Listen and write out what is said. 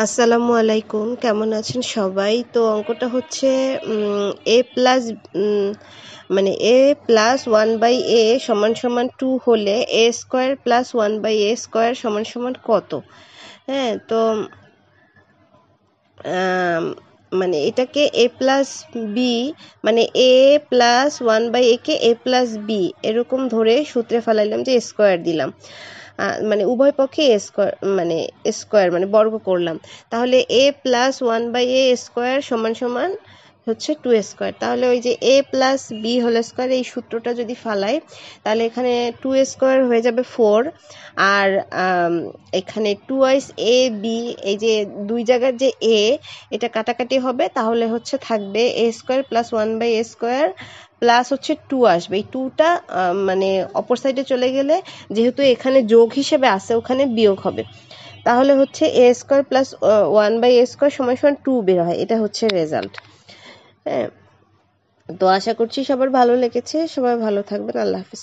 আসসালামু আলাইকুম, কেমন আছেন সবাই? তো অঙ্কটা হচ্ছে এ প্লাস মানে A plus one by A সমান সমান টু হলে A square plus one by A square সমান সমান কত? হ্যাঁ, তো মানে এটাকে এ প্লাস বি মানে A plus one by A কে এ প্লাস বি এরকম ধরে সূত্রে ফেলাইলাম যে স্কোয়ার দিলাম, মানে উভয় পক্ষে স্কোয়ার মানে বর্গ করলাম। তাহলে A plus one by A square সমান সমান হচ্ছে টু স্কোয়ার। তাহলে ওই যে A plus B whole square এই সূত্রটা যদি ফালাই তাহলে এখানে টু স্কোয়ার হয়ে যাবে ফোর, আর এখানে টু ওয়াইস এ বি এই যে দুই জায়গার যে এ এটা কাটাকাটি হবে, তাহলে হচ্ছে থাকবে A square plus one by A square plus হচ্ছে টু আসবে। এই টুটা মানে অপর সাইডে চলে গেলে যেহেতু এখানে যোগ হিসেবে আছে ওখানে বিয়োগ হবে, তাহলে হচ্ছে A square plus one by A square সমান সমান টু বের হয়। এটা হচ্ছে রেজাল্ট। হ্যাঁ, তো আশা করছি সবার ভালো লেগেছে, সবাই ভালো থাকবেন। আল্লাহ হাফিজ।